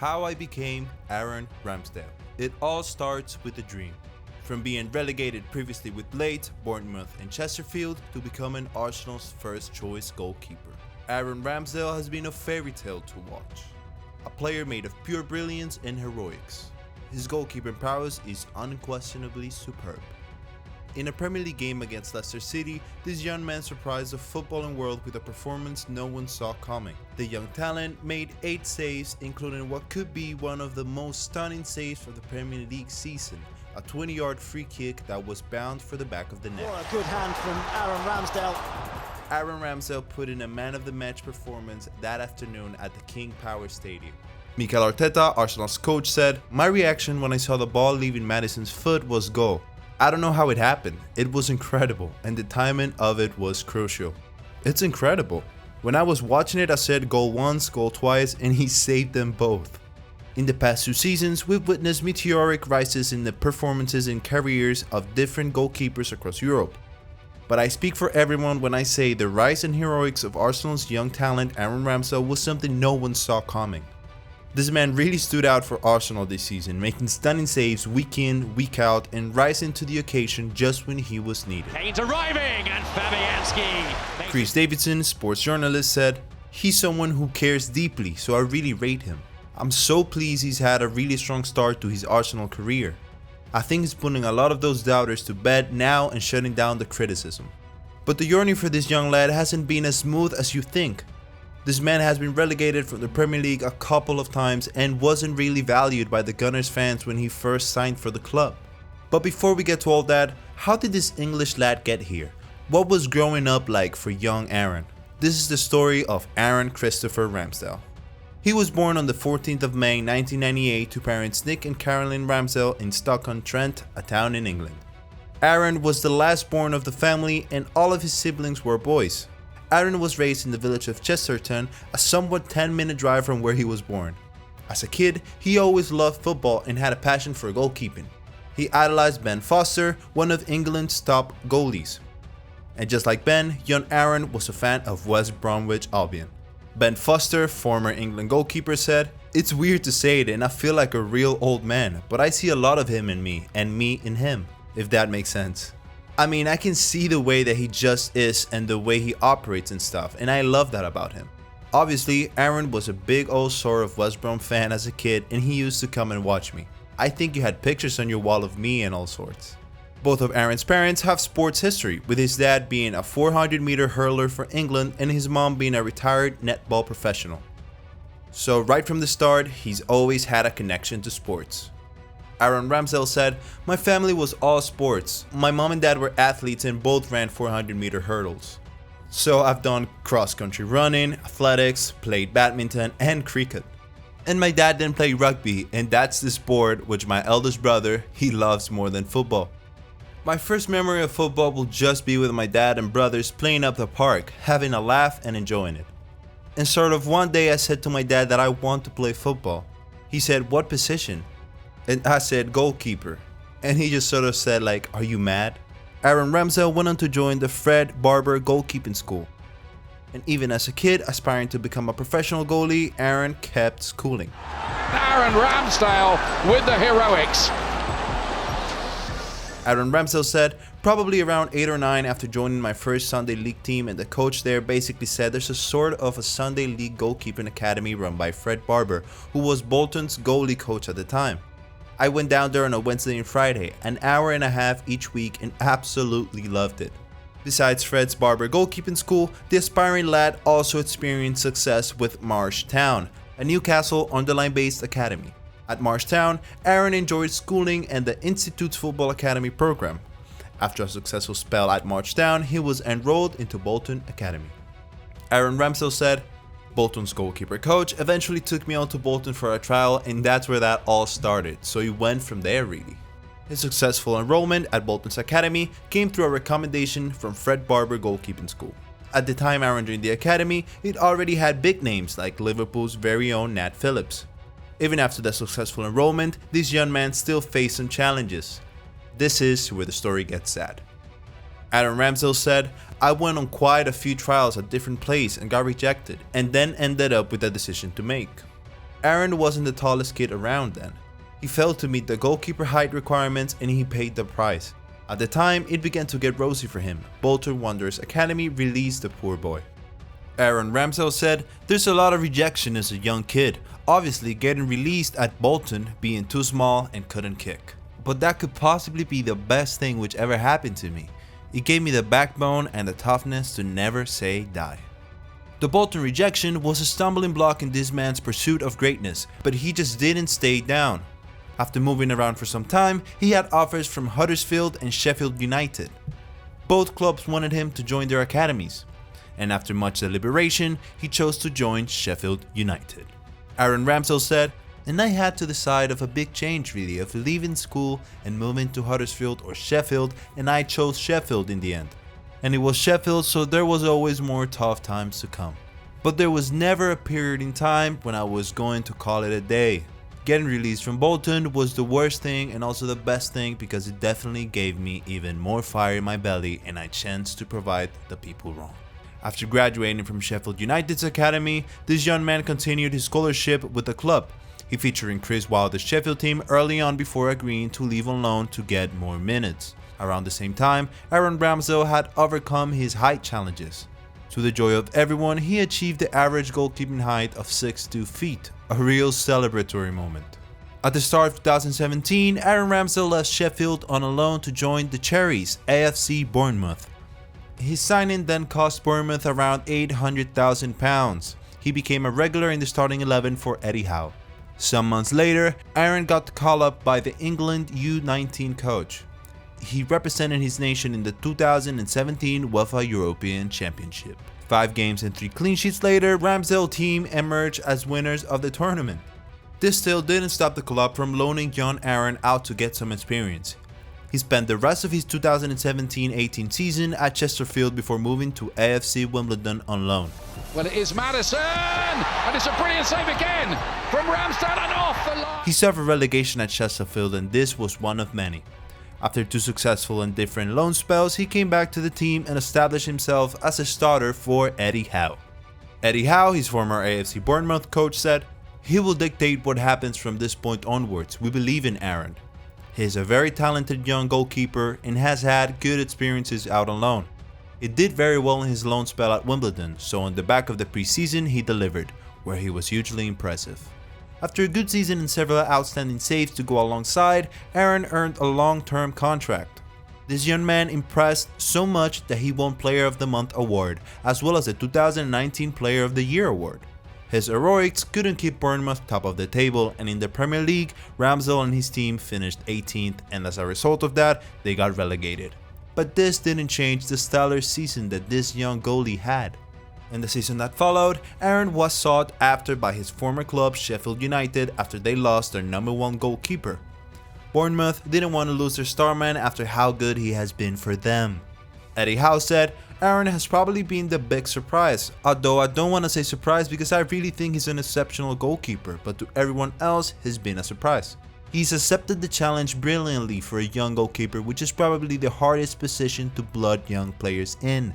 How I became Aaron Ramsdale. It all starts with a dream. From being relegated previously with Leeds, Bournemouth and Sheffield to becoming Arsenal's first choice goalkeeper. Aaron Ramsdale has been a fairy tale to watch. A player made of pure brilliance and heroics. His goalkeeping prowess is unquestionably superb. In a Premier League game against Leicester City, this young man surprised the footballing world with a performance no one saw coming. The young talent made 8 saves, including what could be one of the most stunning saves of the Premier League season, a 20-yard free kick that was bound for the back of the net. What a good hand from Aaron Ramsdale. Aaron Ramsdale put in a man-of-the-match performance that afternoon at the King Power Stadium. Mikel Arteta, Arsenal's coach, said, "My reaction when I saw the ball leaving Maddison's foot was goal. I don't know how it happened. It was incredible, and the timing of it was crucial." It's incredible. When I was watching it, I said goal once, goal twice, and he saved them both. In the past 2 seasons, we've witnessed meteoric rises in the performances and careers of different goalkeepers across Europe. But I speak for everyone when I say the rise and heroics of Arsenal's young talent Aaron Ramsdale was something no one saw coming. This man really stood out for Arsenal this season, making stunning saves week in, week out, and rising to the occasion just when he was needed. Kane's arriving, and Fabianski. Chris Davidson, sports journalist, said, "He's someone who cares deeply, so I really rate him. I'm so pleased he's had a really strong start to his Arsenal career. I think he's putting a lot of those doubters to bed now and shutting down the criticism." But the journey for this young lad hasn't been as smooth as you think. This man has been relegated from the Premier League a couple of times and wasn't really valued by the Gunners fans when he first signed for the club. But before we get to all that, how did this English lad get here? What was growing up like for young Aaron? This is the story of Aaron Christopher Ramsdale. He was born on the 14th of May 1998 to parents Nick and Caroline Ramsdale in Stoke-on-Trent, a town in England. Aaron was the last born of the family and all of his siblings were boys. Aaron was raised in the village of Chesterton, a somewhat 10-minute drive from where he was born. As a kid, he always loved football and had a passion for goalkeeping. He idolized Ben Foster, one of England's top goalies. And just like Ben, young Aaron was a fan of West Bromwich Albion. Ben Foster, former England goalkeeper, said, "It's weird to say it and I feel like a real old man, but I see a lot of him in me and me in him, if that makes sense. I mean, I can see the way that he just is and the way he operates and stuff, and I love that about him." Obviously, Aaron was a big old sort of West Brom fan as a kid and he used to come and watch me. I think you had pictures on your wall of me and all sorts. Both of Aaron's parents have sports history, with his dad being a 400-meter hurler for England and his mom being a retired netball professional. So right from the start, he's always had a connection to sports. Aaron Ramsdale said, "My family was all sports. My mom and dad were athletes and both ran 400-meter hurdles. So I've done cross-country running, athletics, played badminton and cricket. And my dad didn't play rugby, and that's the sport which my eldest brother, he loves more than football. My first memory of football will just be with my dad and brothers playing up the park, having a laugh and enjoying it. And sort of one day I said to my dad that I want to play football. He said, 'What position?' And I said, 'Goalkeeper.' And he just sort of said like, 'Are you mad?' Aaron Ramsdale went on to join the Fred Barber goalkeeping school. And even as a kid, aspiring to become a professional goalie, Aaron kept schooling. Aaron Ramsdale with the heroics. Aaron Ramsdale said, "Probably around 8 or 9 after joining my first Sunday League team, and the coach there basically said there's a sort of a Sunday League goalkeeping academy run by Fred Barber, who was Bolton's goalie coach at the time. I went down there on a Wednesday and Friday, an hour and a half each week, and absolutely loved it." Besides Fred's Barber goalkeeping school, the aspiring lad also experienced success with Marsh Town, a Newcastle Underline-based academy. At Marsh Town, Aaron enjoyed schooling and the Institute's Football Academy program. After a successful spell at Marsh Town, he was enrolled into Bolton Academy. Aaron Ramsdale said, "Bolton's goalkeeper coach eventually took me on to Bolton for a trial, and that's where that all started, so he went from there really." His successful enrollment at Bolton's Academy came through a recommendation from Fred Barber goalkeeping school. At the time Aaron joined the academy, it already had big names like Liverpool's very own Nat Phillips. Even after the successful enrollment, this young man still faced some challenges. This is where the story gets sad. Aaron Ramsdale said, "I went on quite a few trials at different places and got rejected, and then ended up with a decision to make. Aaron wasn't the tallest kid around then. He failed to meet the goalkeeper height requirements and he paid the price. At the time, it began to get rosy for him. Bolton Wanderers Academy released the poor boy. Aaron Ramsdale said, "There's a lot of rejection as a young kid, obviously getting released at Bolton, being too small and couldn't kick. But that could possibly be the best thing which ever happened to me. It gave me the backbone and the toughness to never say die." The Bolton rejection was a stumbling block in this man's pursuit of greatness, but he just didn't stay down. After moving around for some time, he had offers from Huddersfield and Sheffield United. Both clubs wanted him to join their academies, and after much deliberation, he chose to join Sheffield United. Aaron Ramsdale said, "And I had to decide of a big change really, of leaving school and moving to Huddersfield or Sheffield, and I chose Sheffield in the end. And it was Sheffield, so there was always more tough times to come. But there was never a period in time when I was going to call it a day. Getting released from Bolton was the worst thing and also the best thing because it definitely gave me even more fire in my belly and a chance to provide the people wrong." After graduating from Sheffield United's academy, this young man continued his scholarship with the club. He featured in Chris Wilder's Sheffield team early on before agreeing to leave on loan to get more minutes. Around the same time, Aaron Ramsdale had overcome his height challenges. To the joy of everyone, he achieved the average goalkeeping height of 6'2" feet, a real celebratory moment. At the start of 2017, Aaron Ramsdale left Sheffield on a loan to join the Cherries, AFC Bournemouth. His signing then cost Bournemouth around £800,000. He became a regular in the starting 11 for Eddie Howe. Some months later, Aaron got called up by the England U19 coach. He represented his nation in the 2017 UEFA European Championship. 5 games and 3 clean sheets later, Ramsdale's team emerged as winners of the tournament. This still didn't stop the club from loaning young Aaron out to get some experience. He spent the rest of his 2017-18 season at Chesterfield before moving to AFC Wimbledon on loan. Well, it is Madison, and it's a brilliant save again from Ramsdale and off the line. He suffered relegation at Chesterfield and this was one of many. After 2 successful and different loan spells, he came back to the team and established himself as a starter for Eddie Howe. Eddie Howe, his former AFC Bournemouth coach, said, "He will dictate what happens from this point onwards. We believe in Aaron. He is a very talented young goalkeeper and has had good experiences out on loan. It did very well in his loan spell at Wimbledon, so on the back of the preseason he delivered, where he was hugely impressive." After a good season and several outstanding saves to go alongside, Aaron earned a long-term contract. This young man impressed so much that he won Player of the Month award, as well as the 2019 Player of the Year award. His heroics couldn't keep Bournemouth top of the table, and in the Premier League, Ramsdale and his team finished 18th, and as a result of that, they got relegated. But this didn't change the stellar season that this young goalie had. In the season that followed, Aaron was sought after by his former club Sheffield United after they lost their #1 goalkeeper. Bournemouth didn't want to lose their star man after how good he has been for them. Eddie Howe said, "Aaron has probably been the big surprise, although I don't want to say surprise because I really think he's an exceptional goalkeeper, but to everyone else he's been a surprise. He's accepted the challenge brilliantly for a young goalkeeper, which is probably the hardest position to blood young players in.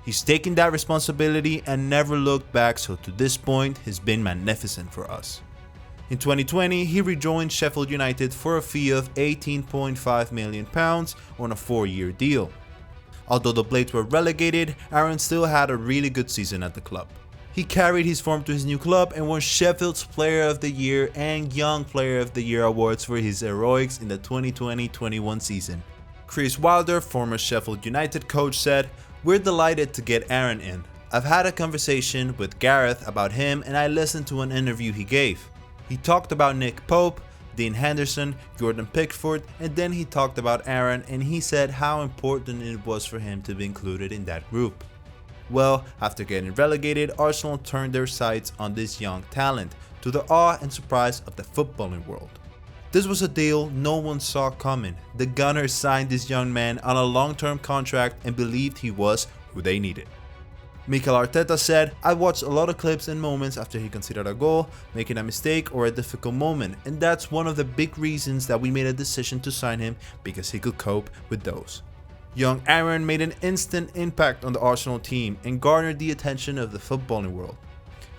He's taken that responsibility and never looked back, so to this point he's been magnificent for us." In 2020, he rejoined Sheffield United for a fee of £18.5 million on a 4-year deal. Although the Blades were relegated, Aaron still had a really good season at the club. He carried his form to his new club and won Sheffield's Player of the Year and Young Player of the Year awards for his heroics in the 2020-21 season. Chris Wilder, former Sheffield United coach, said, "We're delighted to get Aaron in. I've had a conversation with Gareth about him and I listened to an interview he gave. He talked about Nick Pope, Dean Henderson, Jordan Pickford, and then he talked about Aaron and he said how important it was for him to be included in that group." Well, after getting relegated, Arsenal turned their sights on this young talent, to the awe and surprise of the footballing world. This was a deal no one saw coming. The Gunners signed this young man on a long-term contract and believed he was who they needed. Mikel Arteta said, "I watched a lot of clips and moments after he conceded a goal, making a mistake or a difficult moment, and that's one of the big reasons that we made a decision to sign him, because he could cope with those." Young Aaron made an instant impact on the Arsenal team and garnered the attention of the footballing world.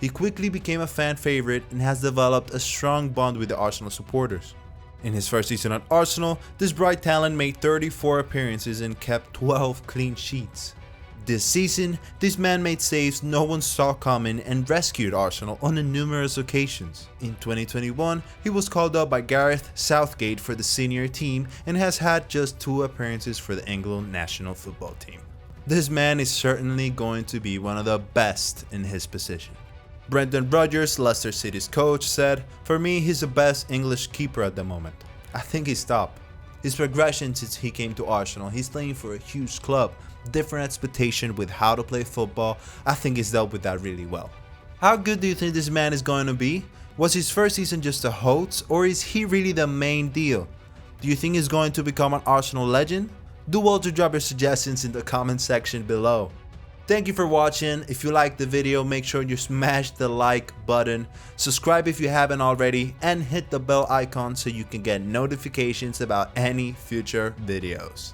He quickly became a fan favorite and has developed a strong bond with the Arsenal supporters. In his first season at Arsenal, this bright talent made 34 appearances and kept 12 clean sheets. This season, this man made saves no one saw coming and rescued Arsenal on numerous occasions. In 2021, he was called up by Gareth Southgate for the senior team and has had just 2 appearances for the England national football team. This man is certainly going to be one of the best in his position. Brendan Rodgers, Leicester City's coach, said, "For me, he's the best English keeper at the moment. I think he's top. His progression since he came to Arsenal, he's playing for a huge club, different expectation with how to play football. I think he's dealt with that really well." How good do you think this man is going to be? Was his first season just a hoax, or is he really the main deal? Do you think he's going to become an Arsenal legend? Do well to drop your suggestions in the comment section below. Thank you for watching. If you liked the video, make sure you smash the like button, subscribe if you haven't already, and hit the bell icon so you can get notifications about any future videos.